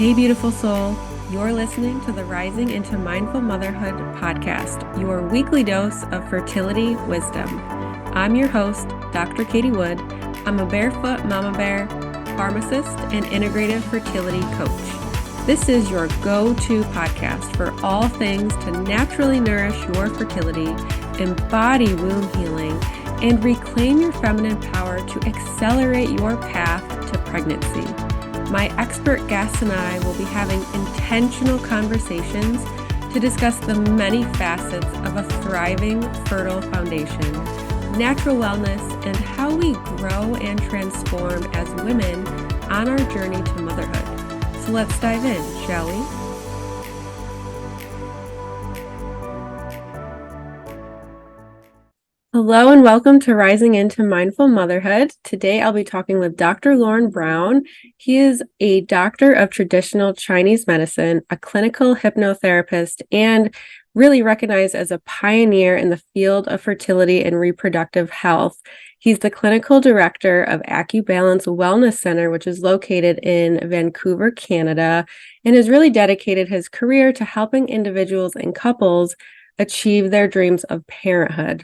Hey, beautiful soul. You're listening to the Rising into Mindful Motherhood podcast, your weekly dose of fertility wisdom. I'm your host, Dr. Katie Wood. I'm a barefoot mama bear, pharmacist, and integrative fertility coach. This is your go-to podcast for all things to naturally nourish your fertility, embody womb healing, and reclaim your feminine power to accelerate your path to pregnancy. My expert guests and I will be having intentional conversations to discuss the many facets of a thriving, fertile foundation, natural wellness, and how we grow and transform as women on our journey to motherhood. So let's dive in, shall we? Hello and welcome to Rising into Mindful Motherhood. Today I'll be talking with Dr. Lorne Brown. He is a doctor of traditional Chinese medicine, a clinical hypnotherapist, and really recognized as a pioneer in the field of fertility and reproductive health. He's the clinical director of Acubalance Wellness Center, which is located in Vancouver, Canada, and has really dedicated his career to helping individuals and couples achieve their dreams of parenthood.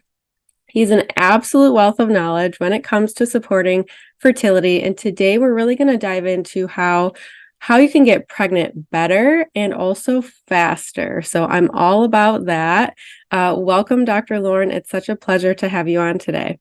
He's an absolute wealth of knowledge when it comes to supporting fertility. And today we're really going to dive into how you can get pregnant better and also faster. So I'm all about that. Welcome, Dr. Lorne. It's such a pleasure to have you on today.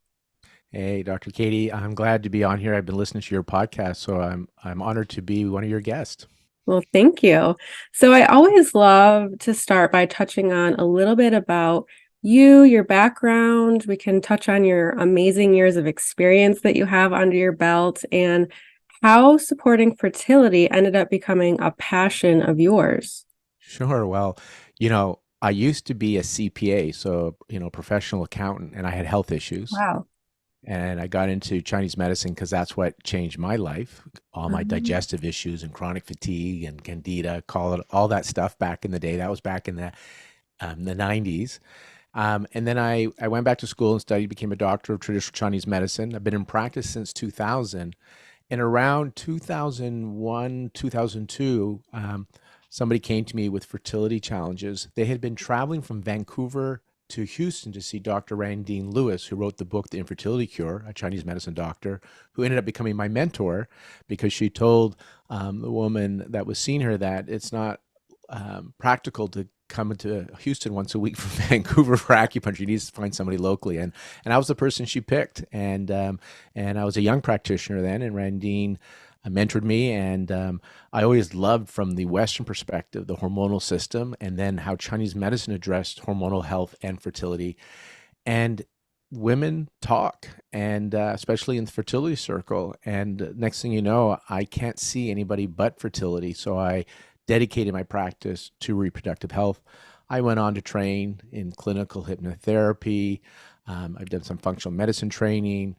Hey, Dr. Katie, I'm glad to be on here. I've been listening to your podcast, so I'm honored to be one of your guests. Well, thank you. So I always love to start by touching on a little bit about you, your background. We can touch on your amazing years of experience that you have under your belt and how supporting fertility ended up becoming a passion of yours. Sure. Well, I used to be a CPA, so, professional accountant, and I had health issues. Wow. And I got into Chinese medicine because that's what changed my life. All my digestive issues and chronic fatigue and candida, all that stuff back in the day. That was back in the 90s. And then I went back to school and studied, became a doctor of traditional Chinese medicine. I've been in practice since 2000. And around 2001, 2002, somebody came to me with fertility challenges. They had been traveling from Vancouver to Houston to see Dr. Randine Lewis, who wrote the book, The Infertility Cure, a Chinese medicine doctor, who ended up becoming my mentor because she told the woman that was seeing her that it's not practical to come into Houston once a week from Vancouver for acupuncture. You need to find somebody locally, and I was the person she picked, and I was a young practitioner then, and Randine mentored me, and I always loved from the Western perspective the hormonal system, and then how Chinese medicine addressed hormonal health and fertility, and women talk, and especially in the fertility circle. And next thing you know, I can't see anybody but fertility, so I dedicated my practice to reproductive health. I went on to train in clinical hypnotherapy. I've done some functional medicine training,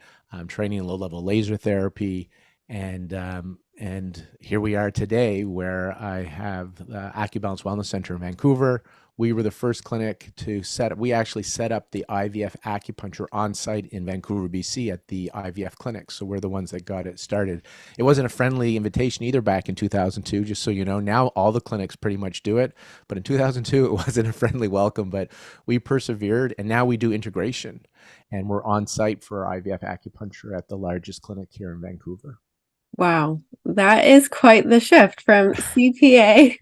training in low-level laser therapy, and here we are today, where I have the Acubalance Wellness Center in Vancouver. We were the first clinic to we actually set up the IVF acupuncture on site in Vancouver, BC at the IVF clinic. So we're the ones that got it started. It wasn't a friendly invitation either back in 2002, just so you know. Now all the clinics pretty much do it. But in 2002, it wasn't a friendly welcome, but we persevered, and now we do integration. And we're on site for IVF acupuncture at the largest clinic here in Vancouver. Wow, that is quite the shift from CPA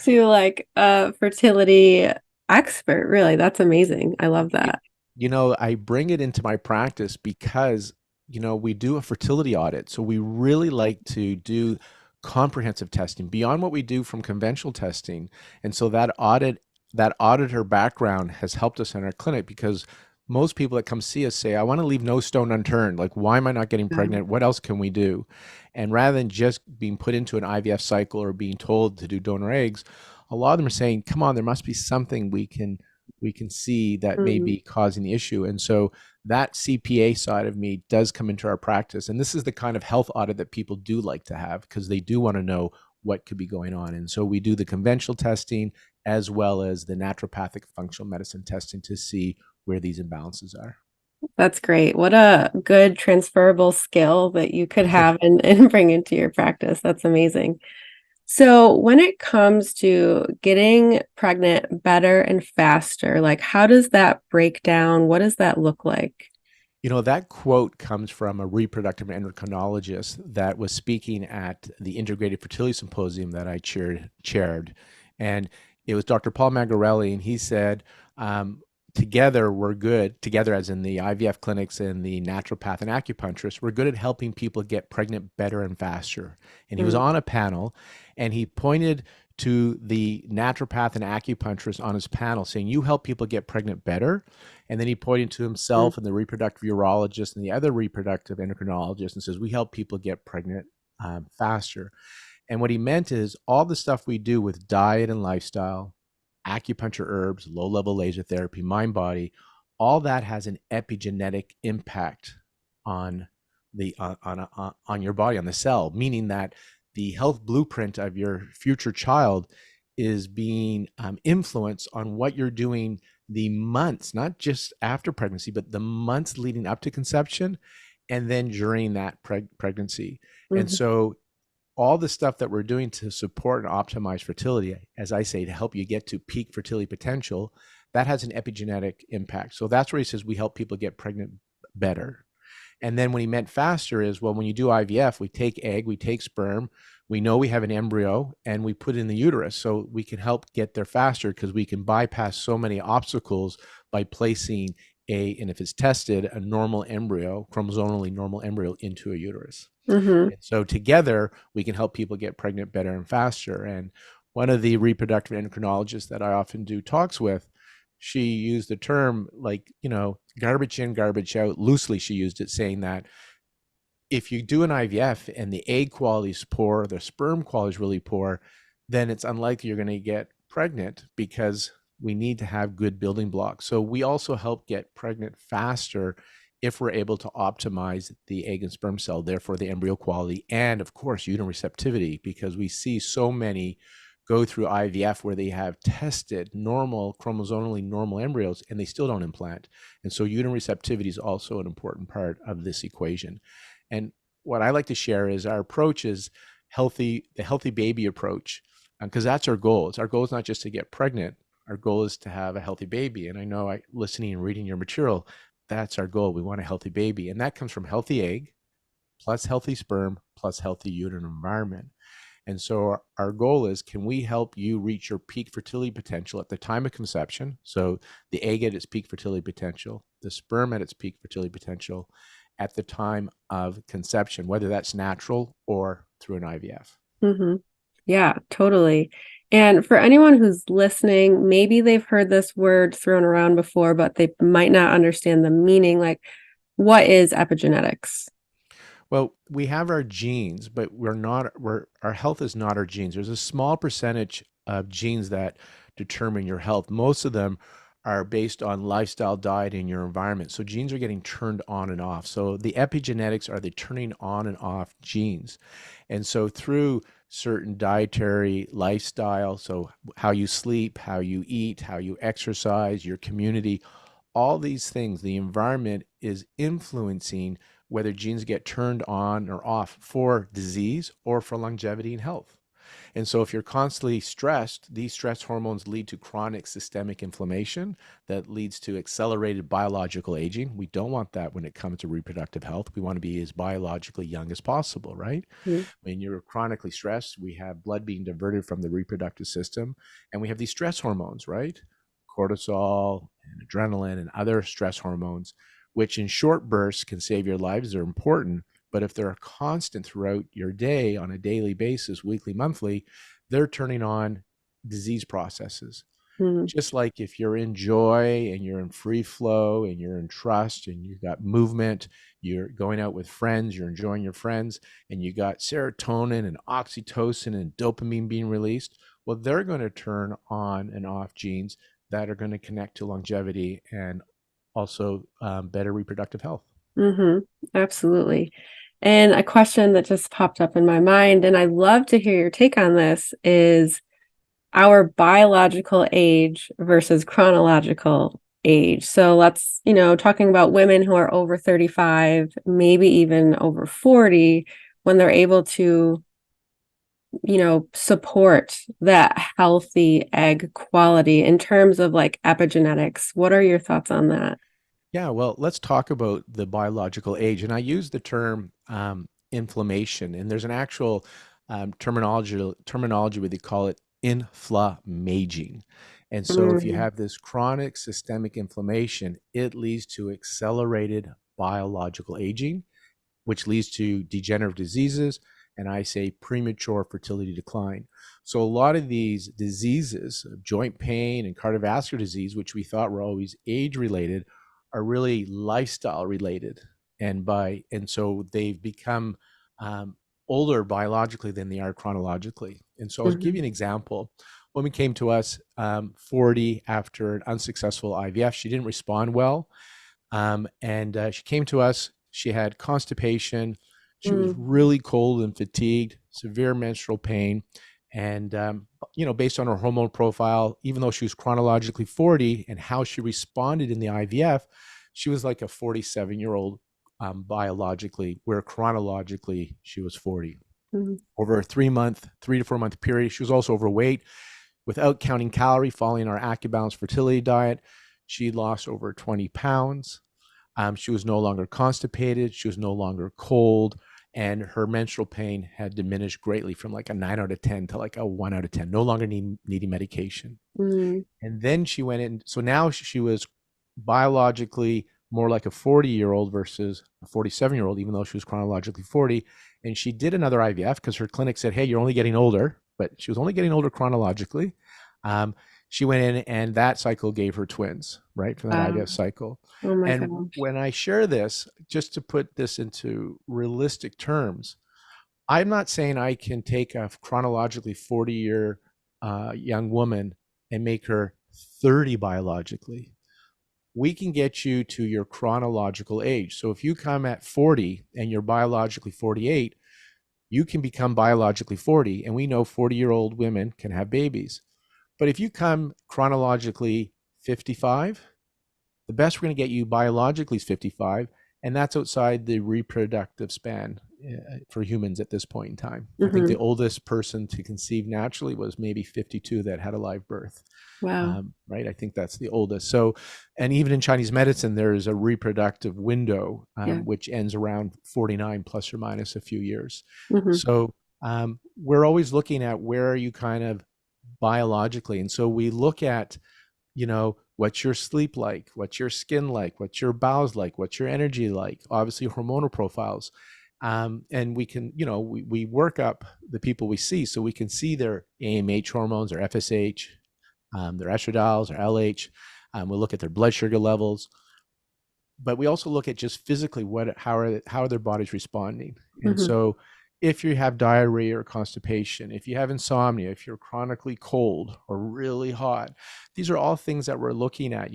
to like a fertility expert. Really, that's amazing. I love that. I bring it into my practice because, we do a fertility audit. So we really like to do comprehensive testing beyond what we do from conventional testing. And so that auditor background has helped us in our clinic, because most people that come see us say, I want to leave no stone unturned. Like, why am I not getting pregnant? What else can we do? And rather than just being put into an IVF cycle or being told to do donor eggs, a lot of them are saying, come on, there must be something we can see that may be causing the issue. And so that CPA side of me does come into our practice. And this is the kind of health audit that people do like to have, because they do want to know what could be going on. And so we do the conventional testing as well as the naturopathic functional medicine testing to see where these imbalances are. That's great. What a good transferable skill that you could have and bring into your practice. That's amazing. So when it comes to getting pregnant better and faster, like how does that break down? What does that look like? That quote comes from a reproductive endocrinologist that was speaking at the Integrative Fertility Symposium that I chaired. And it was Dr. Paul Magarelli, and he said, together we're good, together as in the IVF clinics and the naturopath and acupuncturist, we're good at helping people get pregnant better and faster. And he was Mm, on a panel, and he pointed to the naturopath and acupuncturist on his panel saying, you help people get pregnant better. And then he pointed to mm, himself and the reproductive urologist and the other reproductive endocrinologist and says, we help people get pregnant faster. And what he meant is all the stuff we do with diet and lifestyle, acupuncture herbs, low level laser therapy, mind body, all that has an epigenetic impact on on your body, on the cell, meaning that the health blueprint of your future child is being influenced on what you're doing the months, not just after pregnancy, but the months leading up to conception and then during that pregnancy. And mhm, so all the stuff that we're doing to support and optimize fertility, as I say, to help you get to peak fertility potential, that has an epigenetic impact. So that's where he says we help people get pregnant better. And then when he meant faster is, well, when you do IVF, we take egg, we take sperm, we know we have an embryo, and we put it in the uterus. So we can help get there faster because we can bypass so many obstacles by placing and if it's tested, a normal embryo, chromosomally normal embryo into a uterus. mhm, And so together, we can help people get pregnant better and faster. And one of the reproductive endocrinologists that I often do talks with, she used the term like, garbage in, garbage out. Loosely, she used it saying that if you do an IVF and the egg quality is poor, the sperm quality is really poor, then it's unlikely you're going to get pregnant because we need to have good building blocks. So we also help get pregnant faster if we're able to optimize the egg and sperm cell, therefore the embryo quality, and of course uterine receptivity, because we see so many go through IVF where they have tested normal, chromosomally normal embryos and they still don't implant. And so uterine receptivity is also an important part of this equation. And what I like to share is our approach is the healthy baby approach, because that's our goal. Our goal is not just to get pregnant. Our goal is to have a healthy baby. And I know listening and reading your material, that's our goal. We want a healthy baby. And that comes from healthy egg plus healthy sperm plus healthy uterine environment. And so our goal is, can we help you reach your peak fertility potential at the time of conception? So the egg at its peak fertility potential, the sperm at its peak fertility potential at the time of conception, whether that's natural or through an IVF. mhm. Yeah, totally. And for anyone who's listening, maybe they've heard this word thrown around before, but they might not understand the meaning. Like, what is epigenetics? Well, we have our genes, but our health is not our genes. There's a small percentage of genes that determine your health. Most of them are based on lifestyle, diet, and your environment. So genes are getting turned on and off. So the epigenetics are the turning on and off genes. And so through certain dietary lifestyle, so how you sleep, how you eat, how you exercise, your community, all these things, the environment is influencing whether genes get turned on or off for disease or for longevity and health. And so, if you're constantly stressed, these stress hormones lead to chronic systemic inflammation that leads to accelerated biological aging. We don't want that when it comes to reproductive health. We want to be as biologically young as possible, right? Mhm, When you're chronically stressed, we have blood being diverted from the reproductive system, and we have these stress hormones, right? Cortisol and adrenaline and other stress hormones, which in short bursts can save your lives. They're important, but if they're constant throughout your day on a daily basis, weekly, monthly, they're turning on disease processes. mhm, Just like if you're in joy and you're in free flow and you're in trust and you've got movement, you're going out with friends, you're enjoying your friends, and you got serotonin and oxytocin and dopamine being released, well, they're going to turn on and off genes that are going to connect to longevity and also better reproductive health. mhm. Absolutely. And a question that just popped up in my mind, and I'd love to hear your take on this, is our biological age versus chronological age. So let's, talking about women who are over 35, maybe even over 40, when they're able to, support that healthy egg quality in terms of like epigenetics? What are your thoughts on that? Yeah, well, let's talk about the biological age. And I use the term inflammation, and there's an actual terminology where they call it inflammaging. And so if you Mm, have this chronic systemic inflammation, it leads to accelerated biological aging, which leads to degenerative diseases, and I say premature fertility decline. So a lot of these diseases, joint pain and cardiovascular disease, which we thought were always age related, are really lifestyle related, and so they've become um, older biologically than they are chronologically. And so I'll give you mhm, an example. Woman came to us 40 after an unsuccessful IVF. She didn't respond well, and she came to us. She had constipation. She was mm, really cold and fatigued, severe menstrual pain. And, based on her hormone profile, even though she was chronologically 40 and how she responded in the IVF, she was like a 47-year-old biologically, where chronologically she was 40. mhm, Over a 3 to 4 month period, she was also overweight. Without counting calorie, following our Acubalance fertility diet, she lost over 20 pounds. She was no longer constipated. She was no longer cold. And her menstrual pain had diminished greatly from like a 9 out of 10 to like a 1 out of 10, no longer needing medication. mm, And then she went in. So now she was biologically more like a 40-year-old versus a 47-year-old, even though she was chronologically 40. And she did another IVF because her clinic said, hey, you're only getting older, but she was only getting older chronologically. Um, she went in and that cycle gave her twins, right, from that wow. IVF cycle. Oh my And gosh. when I share this, just to put this into realistic terms, I'm not saying I can take a chronologically 40-year young woman and make her 30 biologically. We can get you to your chronological age. So if you come at 40 and you're biologically 48, you can become biologically 40. And we know 40-year-old women can have babies. But if you come chronologically 55, the best we're going to get you biologically is 55, and that's outside the reproductive span for humans at this point in time. I think the Hmm. oldest person to conceive naturally was maybe 52 that had a live birth. Wow. Right? I think that's the oldest. So, and even in Chinese medicine, there is a reproductive window Yeah. which ends around 49 plus or minus a few years. Hmm. So, we're always looking at where are you kind of biologically. And so we look at, what's your sleep like, what's your skin like, what's your bowels like, what's your energy like, obviously hormonal profiles. And we can, we work up the people we see so we can see their AMH hormones, their FSH, their estradiol, their LH. We'll look at their blood sugar levels, but we also look at just physically how are their bodies responding. And Hmm. so if you have diarrhea or constipation, if you have insomnia, if you're chronically cold or really hot, these are all things that we're looking at,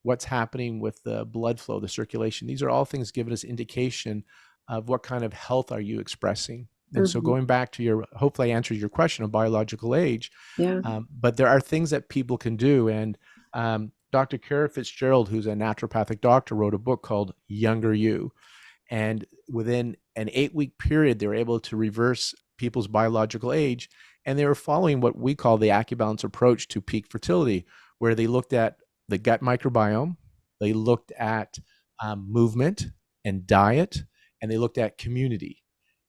what's happening with the blood flow, the circulation. These are all things giving us indication of what kind of health are you expressing. And so Hmm. going back to hopefully I answered your question of biological age, Yeah. but there are things that people can do. And Dr. Kara Fitzgerald, who's a naturopathic doctor, wrote a book called Younger You. And within an 8-week period, they were able to reverse people's biological age. And they were following what we call the Acubalance approach to peak fertility, where they looked at the gut microbiome, they looked at movement and diet, and they looked at community.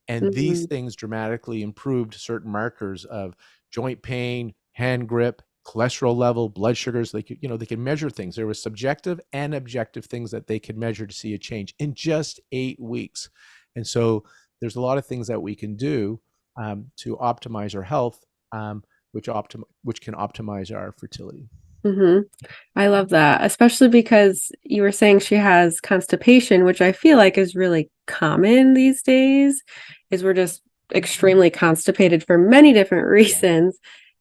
And these Hmm. things dramatically improved certain markers of joint pain, hand grip, cholesterol level, blood sugars. They could measure things. There was subjective and objective things that they could measure to see a change in just 8 weeks. And so there's a lot of things that we can do to optimize our health, which can optimize our fertility. Hmm. I love that, especially because you were saying she has constipation, which I feel like is really common these days, is we're just extremely constipated for many different Yeah. reasons.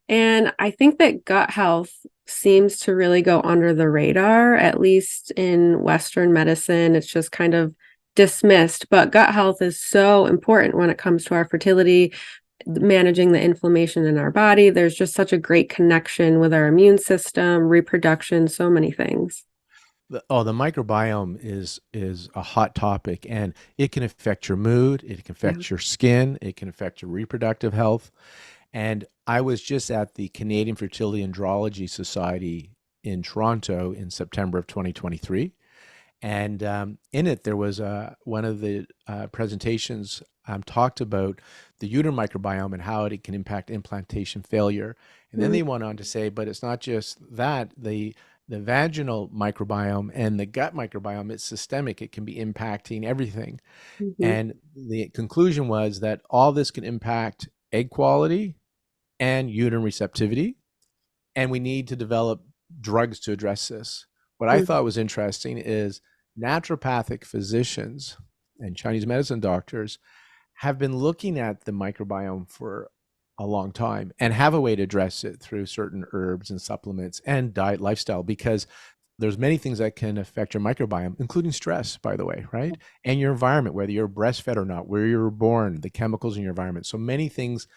And I think that gut health seems to really go under the radar, at least in Western medicine. It's just kind of dismissed, but gut health is so important when it comes to our fertility, managing the inflammation in our body. There's just such a great connection with our immune system, reproduction, so many things. The microbiome is a hot topic, and it can affect your mood, it can Yeah. affect your skin, it can affect your reproductive health. And I was just at the Canadian Fertility Andrology Society in Toronto in September of 2023. And in it, there was one of the presentations talked about the uterine microbiome and how it can impact implantation failure. And then they went on to say, but it's not just that. The vaginal microbiome and the gut microbiome, it's systemic. It can be impacting everything. Mm-hmm. And the conclusion was that all this can impact egg quality and uterine receptivity, and we need to develop drugs to address this. What I thought was interesting is naturopathic physicians and Chinese medicine doctors have been looking at the microbiome for a long time and have a way to address it through certain herbs and supplements and diet lifestyle, because there's many things that can affect your microbiome, including stress, by the way, right? And your environment, whether you're breastfed or not, where you were born, the chemicals in your environment. So many things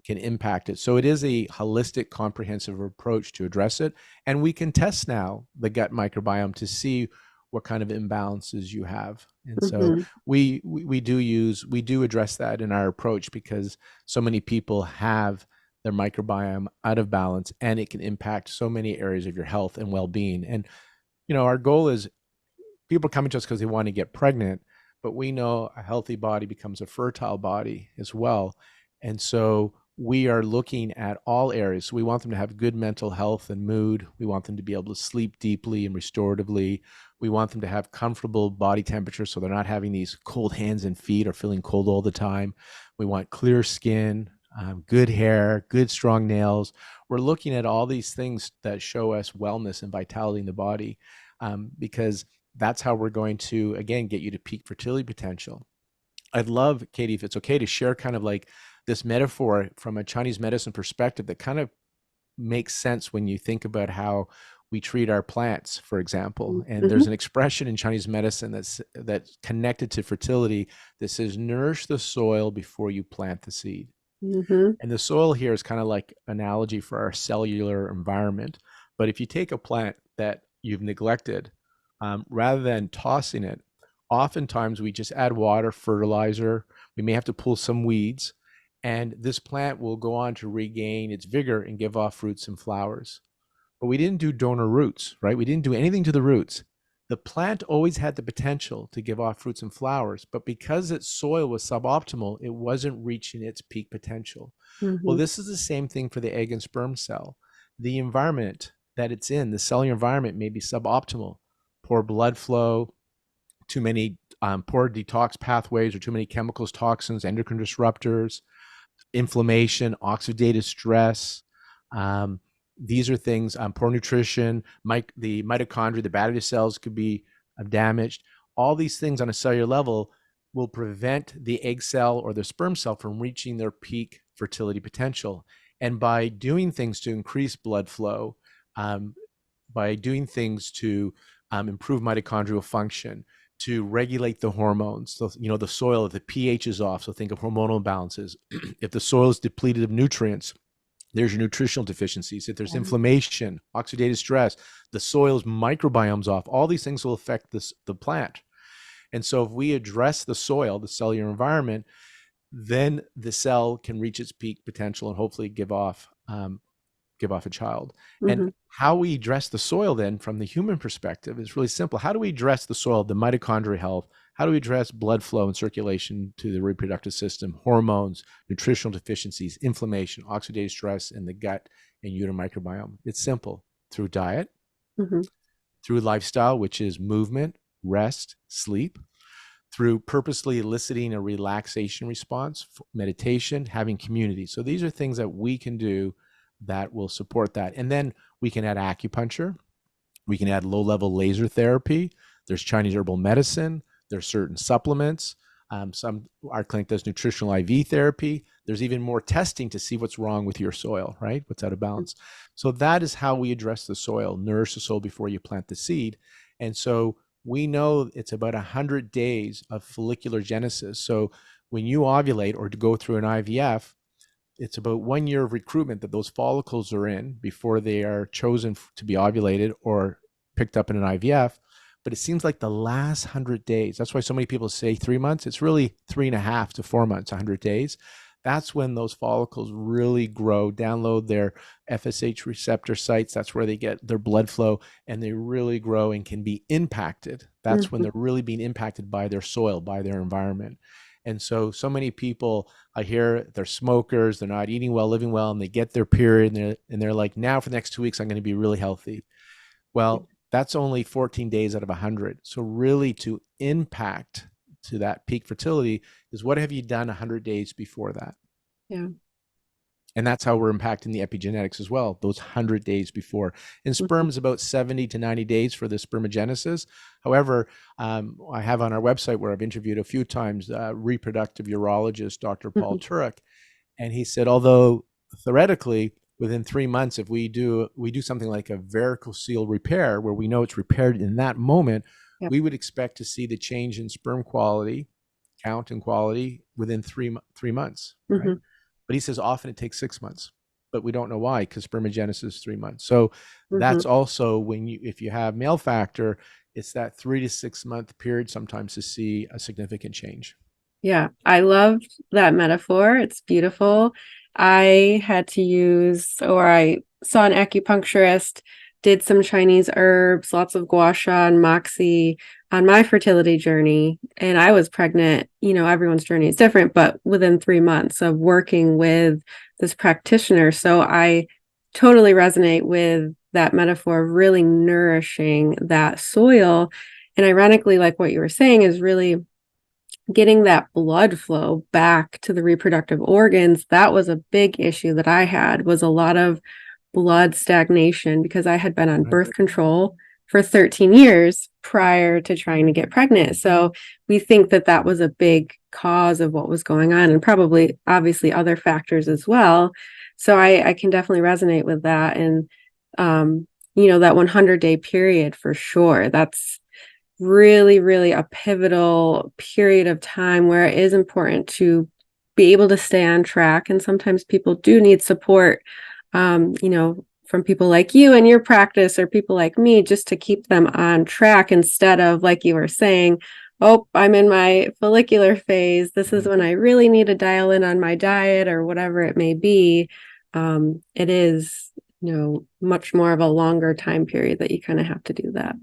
can impact it. So it is a holistic, comprehensive approach to address it. And we can test now the gut microbiome to see what kind of imbalances you have. And so Mm-hmm. we do address that in our approach, because so many people have their microbiome out of balance, and it can impact so many areas of your health and well-being. And our goal is, people are coming to us because they want to get pregnant, but we know a healthy body becomes a fertile body as well. And so we are looking at all areas. So we want them to have good mental health and mood. We want them to be able to sleep deeply and restoratively. We want them to have comfortable body temperature so they're not having these cold hands and feet or feeling cold all the time. We want clear skin, good hair, good strong nails. We're looking at all these things that show us wellness and vitality in the body, because that's how we're going to, again, get you to peak fertility potential. I'd love, Katie, if it's okay, to share kind of like this metaphor from a Chinese medicine perspective that kind of makes sense when you think about how we treat our plants, for example. And Mm-hmm. there's an expression in Chinese medicine that's connected to fertility that says, nourish the soil before you plant the seed. Mm-hmm. And the soil here is kind of like analogy for our cellular environment. But if you take a plant that you've neglected, rather than tossing it, oftentimes we just add water, fertilizer. We may have to pull some weeds, and this plant will go on to regain its vigor and give off fruits and flowers. But we didn't do donor roots, right? We didn't do anything to the roots. The plant always had the potential to give off fruits and flowers, but because its soil was suboptimal, it wasn't reaching its peak potential. Well, Mm-hmm. this is the same thing for the egg and sperm cell. The environment that it's in, the cellular environment, may be suboptimal. Poor blood flow, too many poor detox pathways, or too many chemicals, toxins, endocrine disruptors, inflammation, oxidative stress. Um, these are things, poor nutrition, the mitochondria, the battery cells could be damaged. All these things on a cellular level will prevent the egg cell or the sperm cell from reaching their peak fertility potential. And by doing things to increase blood flow, um, by doing things to improve mitochondrial function, to regulate the hormones. So, the soil, if the pH is off, so think of hormonal imbalances. If the soil is depleted of nutrients, there's your nutritional deficiencies. If there's inflammation, oxidative stress, the soil's microbiome's off. All these things will affect the plant. And so if we address the soil, the cellular environment, then the cell can reach its peak potential and hopefully give off a child. And Mm-hmm. how we address the soil then from the human perspective is really simple. How do we address the soil, the mitochondrial health? How do we address blood flow and circulation to the reproductive system, hormones, nutritional deficiencies, inflammation, oxidative stress in the gut and uterine microbiome? It's simple. Through diet, Mm-hmm. through lifestyle, which is movement, rest, sleep, through purposely eliciting a relaxation response, meditation, having community. So these are things that we can do that will support that. And then we can add acupuncture, we can add low-level laser therapy. There's Chinese herbal medicine. There's certain supplements. Our clinic does nutritional IV therapy. There's even more testing to see what's wrong with your soil, right? What's out of balance. So that is how we address the soil. Nourish the soil before you plant the seed. And so we know it's about 100 days of follicular genesis. So when you ovulate or to go through an IVF, it's about 1 year of recruitment that those follicles are in before they are chosen to be ovulated or picked up in an IVF. but it seems like the last 100 days, that's why so many people say 3 months. It's really 3.5 to 4 months, 100 days. That's when those follicles really grow, download their FSH receptor sites. That's where they get their blood flow, and they really grow and can be impacted. That's when Mhm. they're really being impacted by their soil, by their environment. And so many people, I hear they're smokers, they're not eating well, living well, and they get their period, and they're like, now for the next 2 weeks, I'm going to be really healthy. Well, that's only 14 days out of 100. So really, to impact to that peak fertility is, what have you done 100 days before that? Yeah. And that's how we're impacting the epigenetics as well, those 100 days before. In Mhm. sperm is about 70 to 90 days for the spermagenesis. However, I have on our website, where I've interviewed a few times, reproductive urologist, Dr. Paul Mhm. Turek, and he said, although theoretically within 3 months, if we do something like a varicocele repair, where we know it's repaired in that moment, Yep. we would expect to see the change in sperm quality, count, and quality within 3 months, right? Mhm. But he says often it takes 6 months, but we don't know why, because spermagenesis is 3 months. So Mhm. that's also when if you have male factor, it's that 3 to 6 month period sometimes to see a significant change. Yeah, I loved that metaphor. It's beautiful. I had to use, or I saw an acupuncturist, did some Chinese herbs, lots of gua sha and moxie on my fertility journey. And I was pregnant. Everyone's journey is different, but within 3 months of working with this practitioner. So I totally resonate with that metaphor of really nourishing that soil. And ironically, like what you were saying, is really getting that blood flow back to the reproductive organs. That was a big issue that I had, was a lot of blood stagnation, because I had been on Right. birth control for 13 years prior to trying to get pregnant. So we think that that was a big cause of what was going on, and probably obviously other factors as well. So I can definitely resonate with that. And that 100-day period, for sure, that's really, really a pivotal period of time where it is important to be able to stay on track. And sometimes people do need support, from people like you and your practice, or people like me, just to keep them on track, instead of, like you were saying, oh, I'm in my follicular phase. This is Mhm. when I really need to dial in on my diet, or whatever it may be. It is, much more of a longer time period that you kind of have to do that.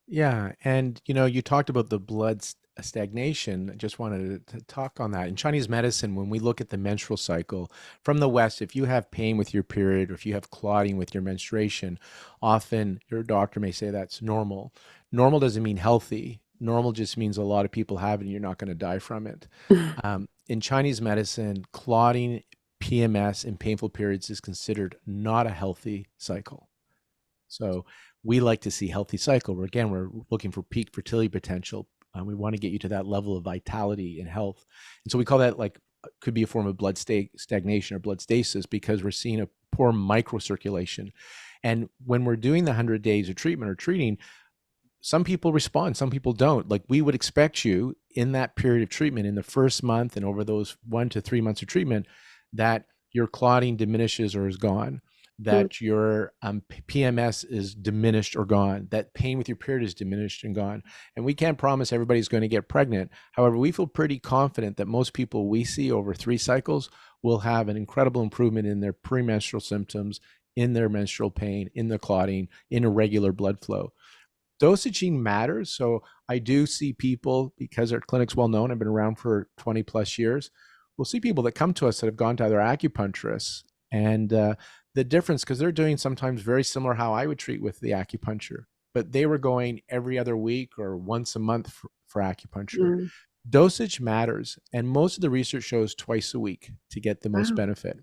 Yeah, and you talked about the blood stagnation. I just wanted to talk on that. In Chinese medicine, when we look at the menstrual cycle from the West, if you have pain with your period, or if you have clotting with your menstruation, often your doctor may say that's normal. Normal doesn't mean healthy. Normal just means a lot of people have it, and you're not going to die from it. In Chinese medicine, clotting, PMS, and painful periods is considered not a healthy cycle. So we like to see healthy cycle. Where again, we're looking for peak fertility potential. We want to get you to that level of vitality and health. And so we call that, like, could be a form of blood stagnation or blood stasis, because we're seeing a poor microcirculation. And when we're doing the 100 days of treatment or treating, some people respond, some people don't. Like, we would expect you in that period of treatment, in the first month and over those 1 to 3 months of treatment, that your clotting diminishes or is gone, that your PMS is diminished or gone, that pain with your period is diminished and gone. And we can't promise everybody's going to get pregnant. However, we feel pretty confident that most people we see over 3 cycles will have an incredible improvement in their premenstrual symptoms, in their menstrual pain, in the clotting, in irregular blood flow. Dosaging matters. So I do see people, because our clinic's well known, I've been around for 20 plus years. We'll see people that come to us that have gone to other acupuncturists, and the difference, because they're doing sometimes very similar how I would treat with the acupuncture, but they were going every other week or once a month for acupuncture. Mm. Dosage matters, and most of the research shows twice a week to get the most Wow. benefit,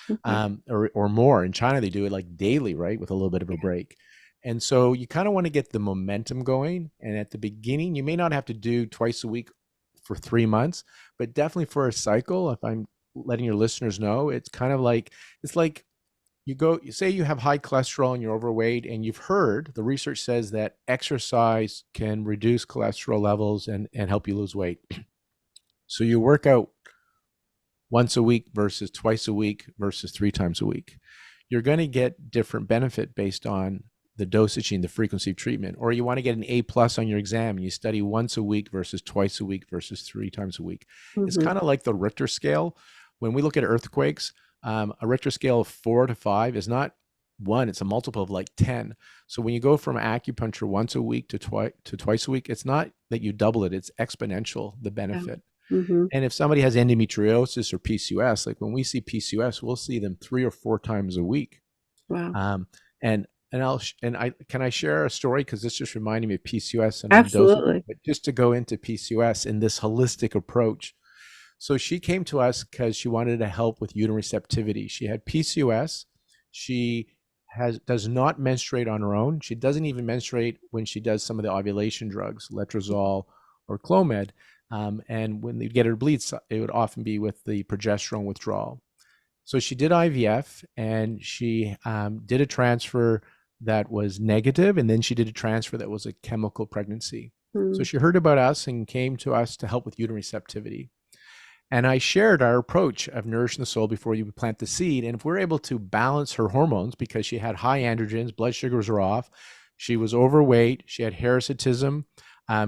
Okay. or more. In China, they do it like daily, right, with a little bit of a break. And so you kind of want to get the momentum going. And at the beginning, you may not have to do twice a week for 3 months, but definitely for a cycle. If I'm letting your listeners know, it's kind of like, it's like, you say you have high cholesterol and you're overweight, and you've heard the research says that exercise can reduce cholesterol levels and help you lose weight. So you work out once a week versus twice a week versus 3 times a week. You're going to get different benefit based on the dosage and the frequency of treatment, or you want to get an A plus on your exam and you study once a week versus twice a week versus 3 times a week. It's Mm-hmm. kind of like the Richter scale. When we look at earthquakes, a Richter scale of 4 to 5 is not one, it's a multiple of like 10. So when you go from acupuncture once a week to twice a week, it's not that you double it, it's exponential, the Yeah. benefit. Mm-hmm. And if somebody has endometriosis or PCOS, like when we see PCOS, we'll see them 3 or 4 times a week. Wow. Um, and I can I share a story, because this just reminded me of PCOS and I'm dosing, Absolutely. but just to go into PCOS in this holistic approach. So she came to us because she wanted to help with uterine receptivity. She had PCOS. She does not menstruate on her own. She doesn't even menstruate when she does some of the ovulation drugs, letrozole or Clomid. And when they get her bleeds, it would often be with the progesterone withdrawal. So she did IVF, and she did a transfer that was negative, and then she did a transfer that was a chemical pregnancy. So Mm-hmm. she heard about us and came to us to help with uterine receptivity. And I shared our approach of nourishing the soul before you plant the seed. And if we're able to balance her hormones, because she had high androgens, blood sugars were off, she was overweight, she had hirsutism,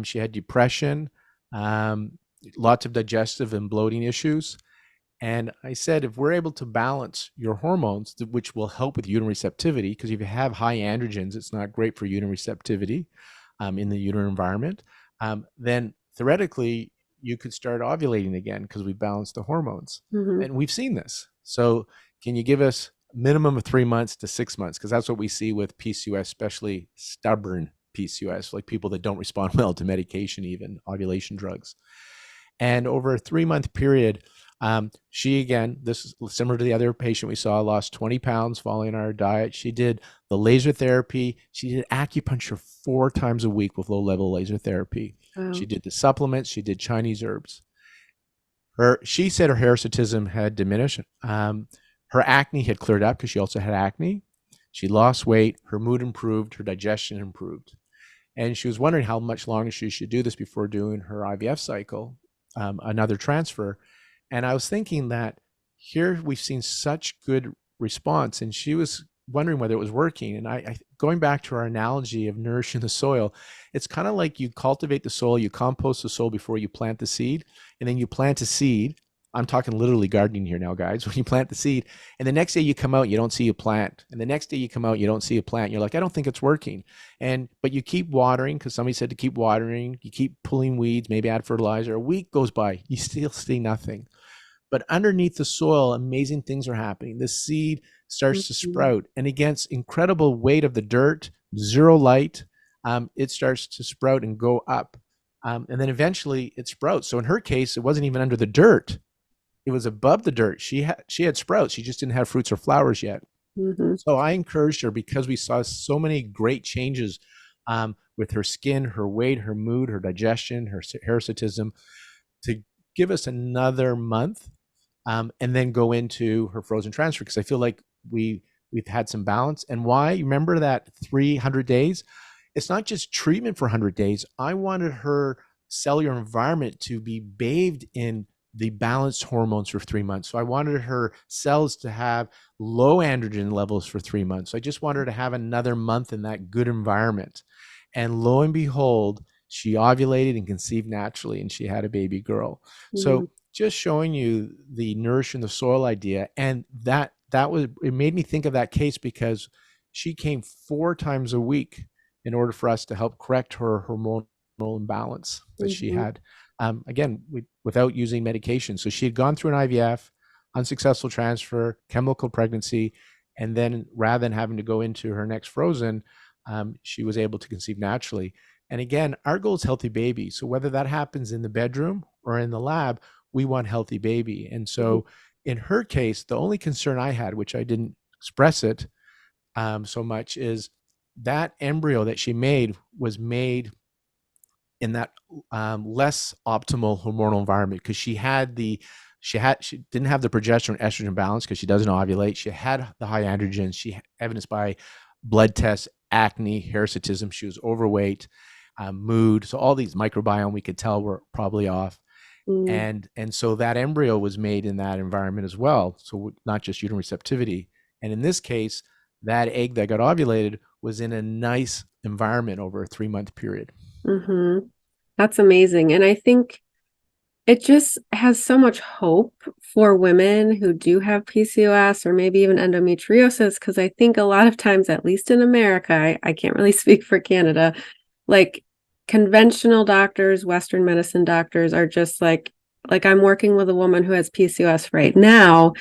she had depression, lots of digestive and bloating issues. And I said, if we're able to balance your hormones, which will help with uterine receptivity, because if you have high androgens, it's not great for uterine receptivity in the uterine environment, then theoretically, you could start ovulating again because we balanced the hormones. Mm-hmm. And we've seen this. So can you give us a minimum of 3 months to 6 months? Because that's what we see with PCOS, especially stubborn PCOS, like people that don't respond well to medication, even ovulation drugs. And over a 3 month period, she, again, this is similar to the other patient we saw, lost 20 pounds following our diet. She did the laser therapy. She did acupuncture 4 times a week with low-level laser therapy. Wow. She did the supplements. She did Chinese herbs. She said her hirsutism had diminished. Her acne had cleared up because she also had acne. She lost weight. Her mood improved. Her digestion improved. And she was wondering how much longer she should do this before doing her IVF cycle, another transfer. And I was thinking that here we've seen such good response, and she was wondering whether it was working. And going back to our analogy of nourishing the soil, it's kind of like you cultivate the soil, you compost the soil before you plant the seed, and then you plant a seed. I'm talking literally gardening here now, guys. When you plant the seed, and the next day you come out, you don't see a plant, and the next day you come out, you don't see a plant. You're like, I don't think it's working. But you keep watering because somebody said to keep watering. You keep pulling weeds, maybe add fertilizer. A week goes by, you still see nothing. But underneath the soil, amazing things are happening. The seed starts to Mm-hmm. sprout, and against incredible weight of the dirt, zero light, it starts to sprout and go up. And then eventually it sprouts. So in her case, it wasn't even under the dirt. It was above the dirt. She had sprouts. She just didn't have fruits or flowers yet. Mm-hmm. So I encouraged her, because we saw so many great changes with her skin, her weight, her mood, her digestion, her hirsutism, to give us another month and then go into her frozen transfer, because I feel like we've had some balance. And why? Remember that 300 days? It's not just treatment for 100 days. I wanted her cellular environment to be bathed in the balanced hormones for 3 months. So I wanted her cells to have low androgen levels for 3 months. So I just wanted her to have another month in that good environment. And lo and behold, she ovulated and conceived naturally, and she had a baby girl. Mm-hmm. So just showing you the nourishing the soil idea, and that was, it made me think of that case because she came 4 times a week in order for us to help correct her hormonal imbalance that she Mm-hmm. had. Again, without using medication. So she had gone through an IVF, unsuccessful transfer, chemical pregnancy, and then rather than having to go into her next frozen, she was able to conceive naturally. And again, our goal is healthy baby. So whether that happens in the bedroom or in the lab, we want healthy baby. And so in her case, the only concern I had, which I didn't express it so much, is that embryo that she made was made in that less optimal hormonal environment, because she didn't have the progesterone estrogen balance because she doesn't ovulate. She had the high androgens. She evidenced by blood tests, acne, hirsutism. She was overweight, mood. So all these microbiome we could tell were probably off. Mm-hmm. And so that embryo was made in that environment as well. So not just uterine receptivity. And in this case, that egg that got ovulated was in a nice environment over a 3-month period. Hmm. That's amazing. And I think it just has so much hope for women who do have PCOS or maybe even endometriosis, because I think a lot of times, at least in America, I can't really speak for Canada, like conventional doctors, Western medicine doctors are just like I'm working with a woman who has PCOS right now.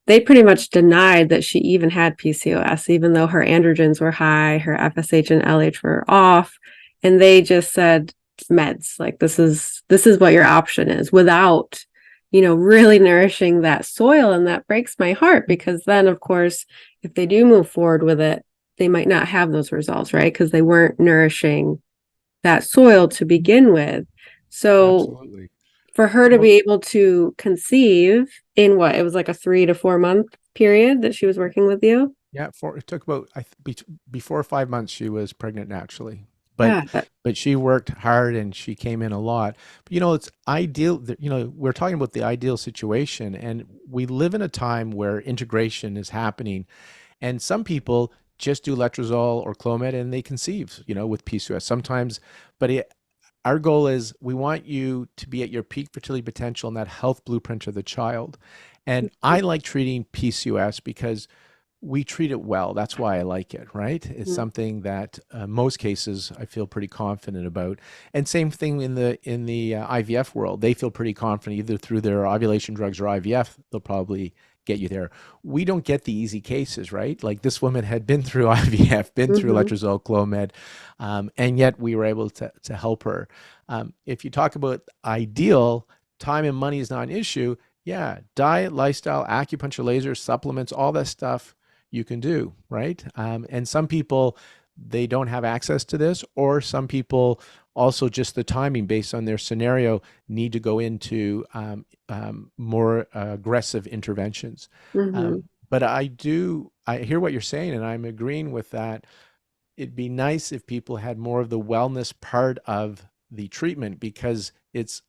They pretty much denied that she even had PCOS, even though her androgens were high, her FSH and LH were off, and they just said meds. Like this is what your option is, without, really nourishing that soil. And that breaks my heart, because then, of course, if they do move forward with it, they might not have those results, right? Because they weren't nourishing that soil to begin with. So Absolutely. for her to Well, be able to conceive in what it was like a 3 to 4 month period that she was working with you. yeah, it took about before 5 months she was pregnant naturally, but Yeah. but she worked hard and she came in a lot. But it's ideal that, we're talking about the ideal situation, and we live in a time where integration is happening, and some people just do letrozole or Clomid and they conceive, with PCOS sometimes. But our goal is we want you to be at your peak fertility potential and that health blueprint of the child. And I like treating PCOS because we treat it well. That's why I like it, right? It's Mhm. something that most cases I feel pretty confident about. And same thing in the IVF world. They feel pretty confident either through their ovulation drugs or IVF. They'll probably get you there. We don't get the easy cases, right? Like this woman had been through IVF, been through Mhm. letrozole, Clomid, and yet we were able to help her. If you talk about ideal, time and money is not an issue. Yeah, diet, lifestyle, acupuncture, laser, supplements, all that stuff you can do, right? And some people, they don't have access to this, or some people also just the timing based on their scenario need to go into more aggressive interventions. Mhm. But I hear what you're saying, and I'm agreeing with that. It'd be nice if people had more of the wellness part of the treatment, because it's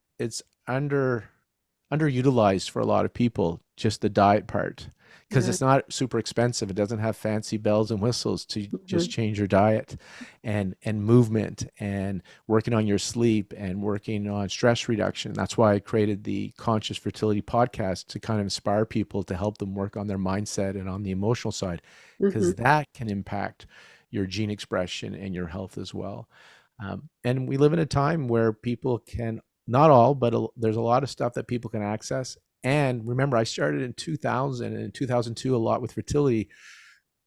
underutilized for a lot of people, just the diet part, because Yeah. it's not super expensive. It doesn't have fancy bells and whistles to just Mhm. change your diet, and movement, and working on your sleep, and working on stress reduction. That's why I created the Conscious Fertility podcast, to kind of inspire people to help them work on their mindset and on the emotional side, Mhm. because that can impact your gene expression and your health as well. And we live in a time where people can, not all, but there's a lot of stuff that people can access. And remember, I started in 2000 and in 2002 a lot with fertility.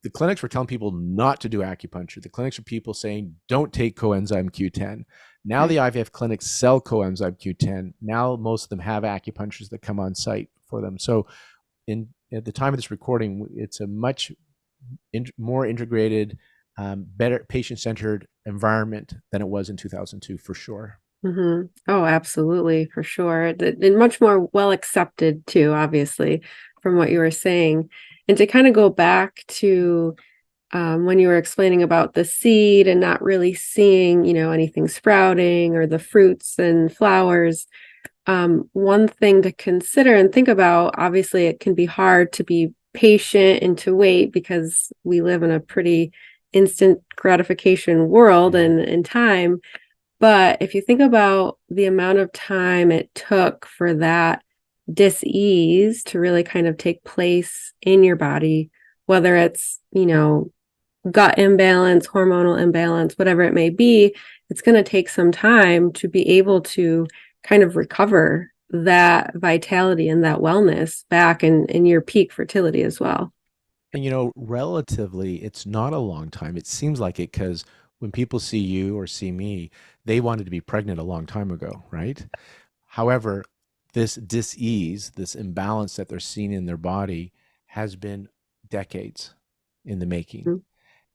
The clinics were telling people not to do acupuncture. The clinics were people saying, don't take coenzyme Q10. Now Right. the IVF clinics sell coenzyme Q10. Now most of them have acupuncturists that come on site for them. So at the time of this recording, it's a much more integrated, better patient-centered environment than it was in 2002, for sure. Mhm. Oh, absolutely, for sure. And much more well accepted too, obviously, from what you were saying. And to kind of go back to when you were explaining about the seed and not really seeing, anything sprouting or the fruits and flowers. One thing to consider and think about, obviously, it can be hard to be patient and to wait, because we live in a pretty instant gratification world Yeah. and time. But if you think about the amount of time it took for that dis-ease to really kind of take place in your body, whether it's, gut imbalance, hormonal imbalance, whatever it may be, it's going to take some time to be able to kind of recover that vitality and that wellness back in your peak fertility as well. And relatively, it's not a long time. It seems like it because when people see you or see me, they wanted to be pregnant a long time ago, right? However, this dis-ease, this imbalance that they're seeing in their body, has been decades in the making.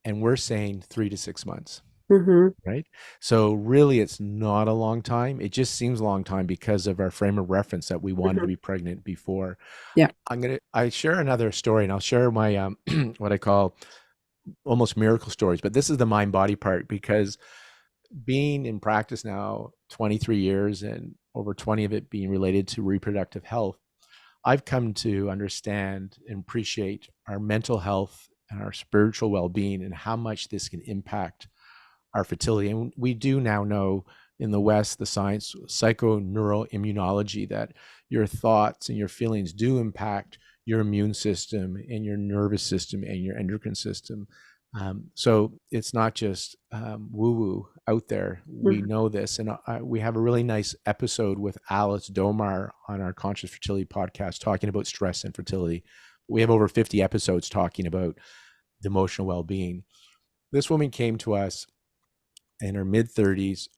And we're saying 3 to 6 months. Mm-hmm. Right? So really, it's not a long time. It just seems a long time because of our frame of reference that we wanted to Mm-hmm. be pregnant before. Yeah. I share another story, and I'll share my what I call almost miracle stories. But this is the mind body part, because being in practice now 23 years, and over 20 of it being related to reproductive health, I've come to understand and appreciate our mental health and our spiritual well-being, and how much this can impact our fertility. And we do now know in the West, the science, psychoneuroimmunology, that your thoughts and your feelings do impact your immune system and your nervous system and your endocrine system. So it's not just woo-woo out there. We Mhm. know this. And we have a really nice episode with Alice Domar on our Conscious Fertility podcast talking about stress and fertility. We have over 50 episodes talking about the emotional well-being. This woman came to us in her mid 30s,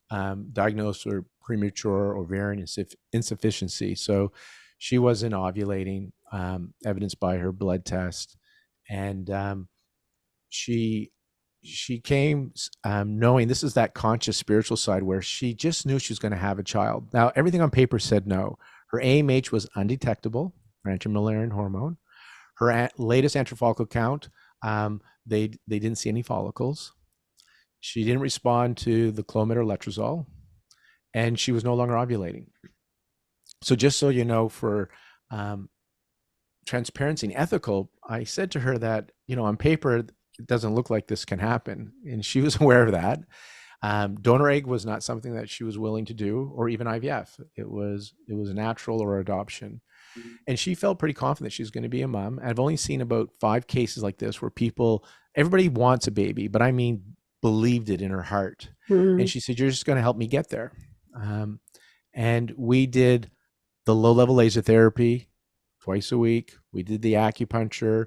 diagnosed with premature ovarian insufficiency. So she wasn't ovulating, evidenced by her blood test, and she came knowing this is that conscious spiritual side where she just knew she was going to have a child. Now everything on paper said no. Her AMH was undetectable, her anti-Mullerian hormone. Her latest antral follicle count, they didn't see any follicles. She didn't respond to the Clomid or letrozole, and she was no longer ovulating. So just so you know, for um, transparency and ethical, I said to her that, on paper, it doesn't look like this can happen. And she was aware of that. Donor egg was not something that she was willing to do, or even IVF. It was natural or adoption. And she felt pretty confident she was going to be a mom. I've only seen about 5 cases like this where everybody wants a baby, but I mean, believed it in her heart. And she said, "You're just going to help me get there." And we did the low-level laser therapy twice a week. We did the acupuncture,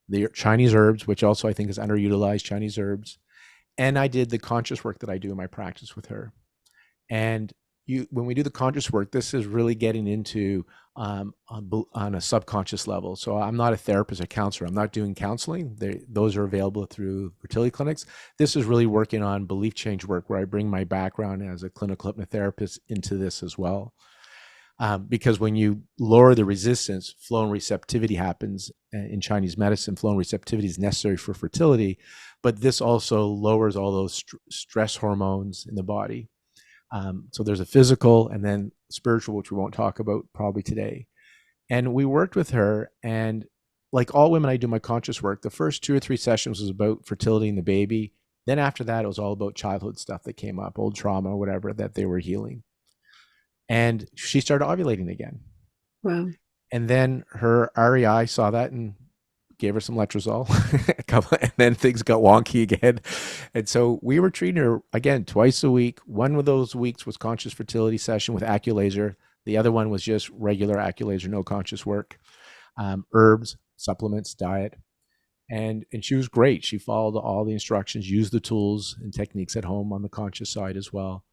the Chinese herbs, which also I think is underutilized, Chinese herbs. And I did the conscious work that I do in my practice with her. And when we do the conscious work, this is really getting into on a subconscious level. So I'm not a therapist or counselor. I'm not doing counseling. Those are available through fertility clinics. This is really working on belief change work, where I bring my background as a clinical hypnotherapist into this as well. Because when you lower the resistance, flow and receptivity happens in Chinese medicine. Flow and receptivity is necessary for fertility, but this also lowers all those stress hormones in the body. So there's a physical and then spiritual, which we won't talk about probably today. And we worked with her, and like all women, I do my conscious work. The first 2 or 3 sessions was about fertility and the baby. Then after that, it was all about childhood stuff that came up, old trauma, whatever, that they were healing. And she started ovulating again. Wow. And then her REI saw that and gave her some letrozole, and then things got wonky again. And so we were treating her again twice a week. One of those weeks was conscious fertility session with Aculaser. The other one was just regular Aculaser, no conscious work, herbs, supplements, diet. And she was great. She followed all the instructions, used the tools and techniques at home on the conscious side as well.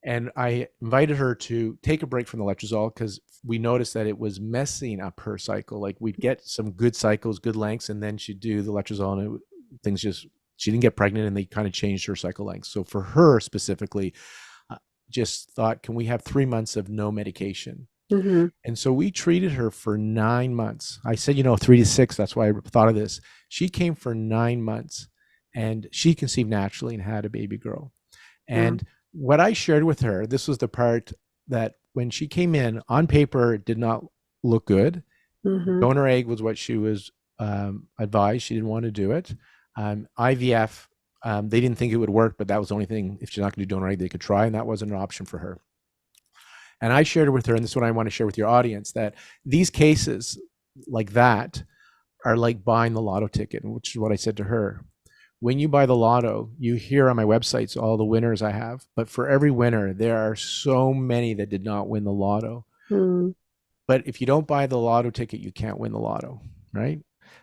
And I invited her to take a break from the letrozole because we noticed that it was messing up her cycle. Like we'd get some good cycles, good lengths, and then she'd do the letrozole and she didn't get pregnant, and they kind of changed her cycle length. So for her specifically, just thought, can we have 3 months of no medication? And so we treated her for 9 months. I said, 3 to 6. That's why I thought of this. She came for 9 months, and she conceived naturally and had a baby girl. And what I shared with her, this was the part that when she came in, on paper, it did not look good. Donor egg was what she was advised. She didn't want to do it. IVF, they didn't think it would work, but that was the only thing, if she's not going to do donor egg, they could try, and that wasn't an option for her. And I shared it with her, and this is what I want to share with your audience, that these cases like that are like buying the lotto ticket, which is what I said to her. When you buy the lotto, you hear on my websites all the winners I have, but for every winner, there are so many that did not win the lotto. But if you don't buy the lotto ticket, you can't win the lotto, right?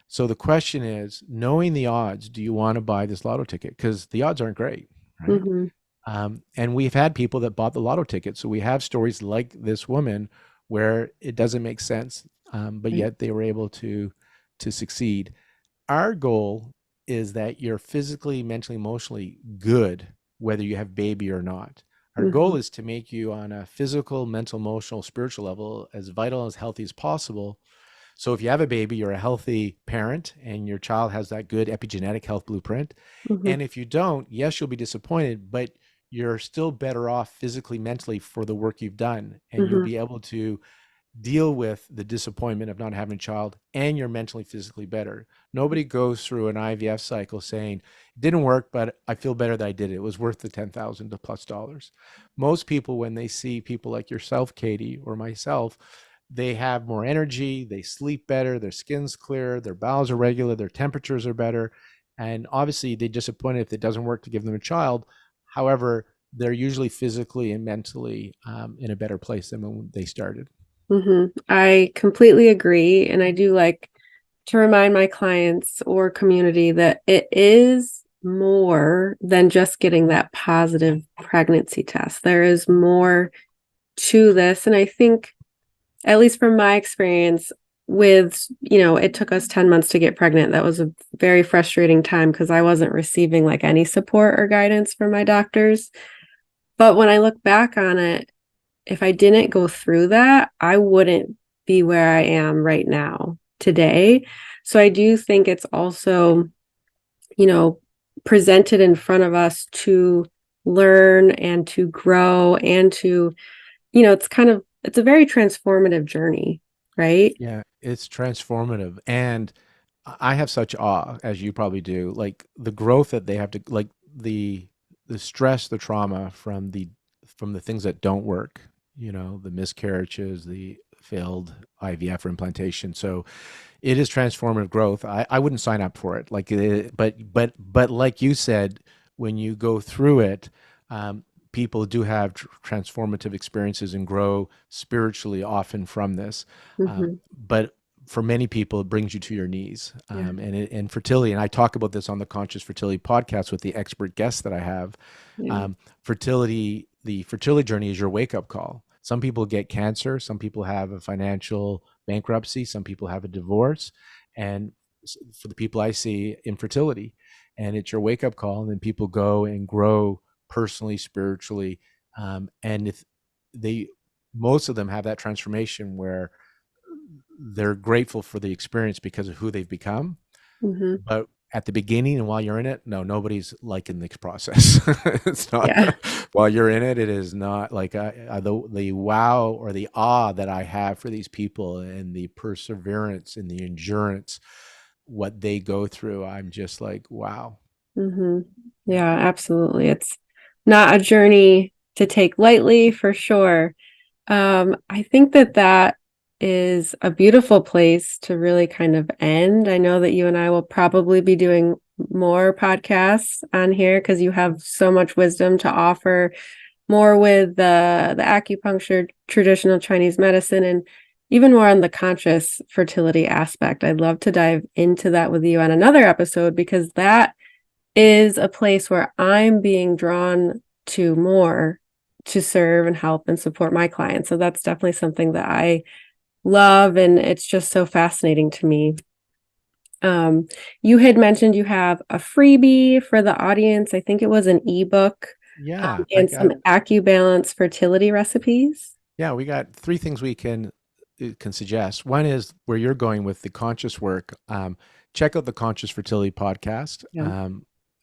So the question is, knowing the odds, do you want to buy this lotto ticket? Because the odds aren't great, right? And we've had people that bought the lotto ticket. So we have stories like this woman where it doesn't make sense, but yet they were able to succeed. Our goal is that you're physically, mentally, emotionally good, whether you have baby or not. Our goal is to make you on a physical, mental, emotional, spiritual level as vital, as healthy as possible. So if you have a baby, you're a healthy parent and your child has that good epigenetic health blueprint. And if you don't, yes, you'll be disappointed, but you're still better off physically, mentally for the work you've done. And you'll be able to deal with the disappointment of not having a child, and you're mentally, physically better. Nobody goes through an IVF cycle saying, it didn't work, but I feel better that I did it. It was worth the $10,000 plus dollars. Most people, when they see people like yourself, Katie, or myself, they have more energy, they sleep better, their skin's clearer, their bowels are regular, their temperatures are better. And obviously, they're disappointed if it doesn't work to give them a child. However, they're usually physically and mentally in a better place than when they started. I completely agree. And I do like to remind my clients or community that it is more than just getting that positive pregnancy test. There is more to this. And I think, at least from my experience with, it took us 10 months to get pregnant. That was a very frustrating time because I wasn't receiving like any support or guidance from my doctors. But when I look back on it, if I didn't go through that, I wouldn't be where I am right now today. So I do think it's also, presented in front of us to learn and to grow and to, it's a very transformative journey, right? Yeah, it's transformative. And I have such awe, as you probably do, like the growth that they have to, like the stress, the trauma from the things that don't work, the miscarriages, the failed IVF or implantation. So it is transformative growth. I wouldn't sign up for it. But like you said, when you go through it, people do have transformative experiences and grow spiritually often from this. But for many people, it brings you to your knees. Yeah. And fertility, and I talk about this on the Conscious Fertility podcast with the expert guests that I have. Yeah. The fertility journey is your wake up call. Some people get cancer. Some people have a financial bankruptcy. Some people have a divorce. And for the people I see, infertility. And it's your wake up call. And then people go and grow personally, spiritually. And if most of them have that transformation where they're grateful for the experience because of who they've become. But at the beginning and while you're in it, no, nobody's liking the process. It's not. Yeah. While you're in it, it is not like the wow or the awe that I have for these people and the perseverance and the endurance, what they go through. I'm just like, wow. Yeah, absolutely. It's not a journey to take lightly for sure. I think that is a beautiful place to really kind of end. I know that you and I will probably be doing more podcasts on here because you have so much wisdom to offer, more with the acupuncture, traditional Chinese medicine, and even more on the conscious fertility aspect. I'd love to dive into that with you on another episode because that is a place where I'm being drawn to more to serve and help and support my clients. So that's definitely something that I love, and it's just so fascinating to me. You had mentioned you have a freebie for the audience. I think it was an ebook, Yeah. and some Acubalance fertility recipes. Yeah, we got 3 things we can suggest. One is where you're going with the conscious work. Check out the Conscious Fertility podcast. Yeah.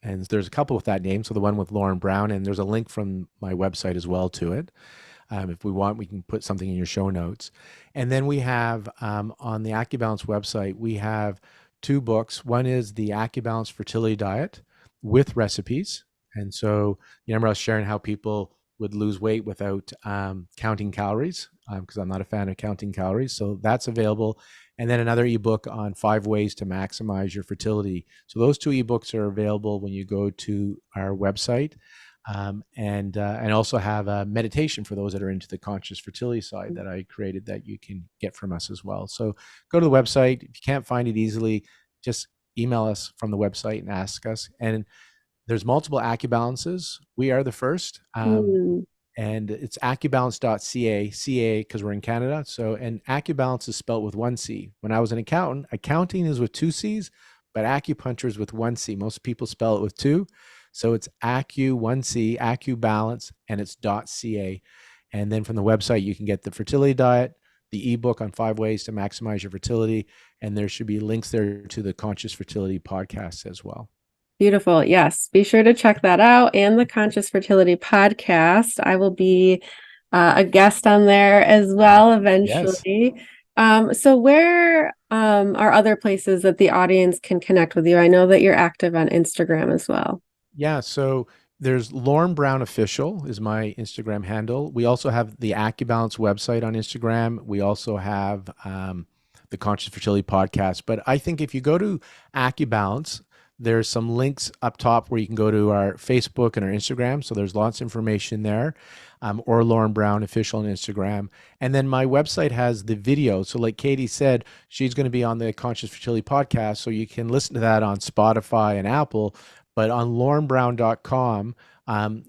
And there's a couple with that name. So the one with Lorne Brown, and there's a link from my website as well to it. If we want, we can put something in your show notes. And then we have on the Acubalance website, we have 2 books. One is the Acubalance Fertility Diet with recipes. And so you remember I was sharing how people would lose weight without counting calories, because I'm not a fan of counting calories. So that's available. And then another ebook on 5 ways to maximize your fertility. So those 2 ebooks are available when you go to our website. And also have a meditation for those that are into the conscious fertility side that I created that you can get from us as well. So go to the website. If you can't find it easily, just email us from the website and ask us. And there's multiple Acubalances. We are the first. And it's acubalance.ca, CA, because we're in Canada. So, and Acubalance is spelled with 1 C. When I was an accountant, accounting is with 2 C's, but acupuncture is with 1 C. Most people spell it with 2. So it's Acu 1 C, Acubalance, and it's .ca. And then from the website, you can get the fertility diet, the ebook on 5 ways to maximize your fertility, and there should be links there to the Conscious Fertility podcast as well. Beautiful. Yes. Be sure to check that out and the Conscious Fertility podcast. I will be a guest on there as well Yes. eventually. So where are other places that the audience can connect with you? I know that you're active on Instagram as well. Yeah, so there's Lorne Brown Official is my Instagram handle. We also have the Acubalance website on Instagram. We also have the Conscious Fertility podcast. But I think if you go to Acubalance, there's some links up top where you can go to our Facebook and our Instagram. So there's lots of information there, or Lorne Brown Official on Instagram. And then my website has the video. So like Katie said, she's going to be on the Conscious Fertility podcast. So you can listen to that on Spotify and Apple. But on lornebrown.com,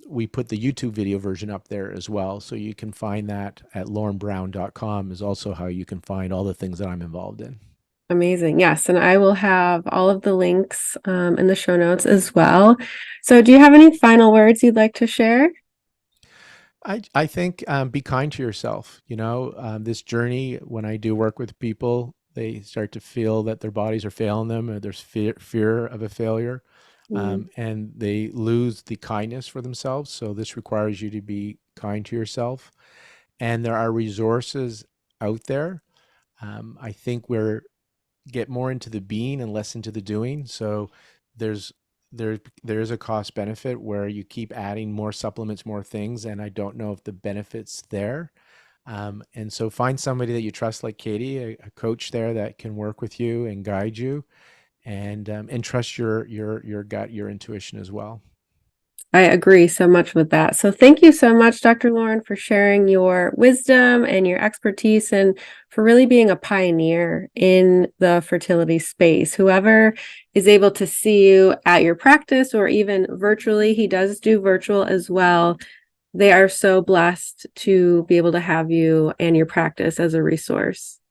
we put the YouTube video version up there as well. So you can find that at lornebrown.com is also how you can find all the things that I'm involved in. Amazing. Yes. And I will have all of the links in the show notes as well. So do you have any final words you'd like to share? I think be kind to yourself. This journey, when I do work with people, they start to feel that their bodies are failing them, or there's fear of a failure. And they lose the kindness for themselves. So this requires you to be kind to yourself. And there are resources out there. I think we're get more into the being and less into the doing. So there's a cost benefit where you keep adding more supplements, more things, and I don't know if the benefit's there. And so find somebody that you trust, like Katie, a coach there that can work with you and guide you, and trust your gut, your intuition as well. I agree so much with that. So thank you so much, Dr. Lorne, for sharing your wisdom and your expertise and for really being a pioneer in the fertility space. Whoever is able to see you at your practice or even virtually, he does do virtual as well. They are so blessed to be able to have you and your practice as a resource.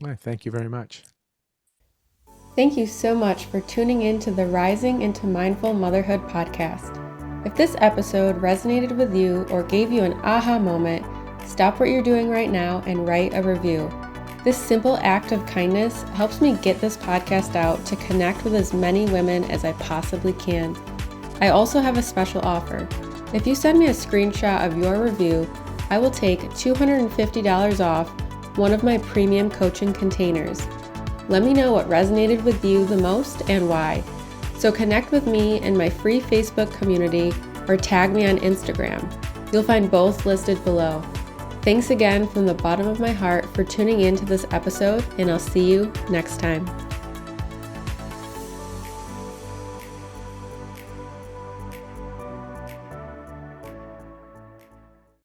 Well, thank you very much. Thank you so much for tuning in to the Rising into Mindful Motherhood podcast. If this episode resonated with you or gave you an aha moment, stop what you're doing right now and write a review. This simple act of kindness helps me get this podcast out to connect with as many women as I possibly can. I also have a special offer. If you send me a screenshot of your review, I will take $250 off one of my premium coaching containers. Let me know what resonated with you the most and why. So connect with me in my free Facebook community or tag me on Instagram. You'll find both listed below. Thanks again from the bottom of my heart for tuning in to this episode, and I'll see you next time.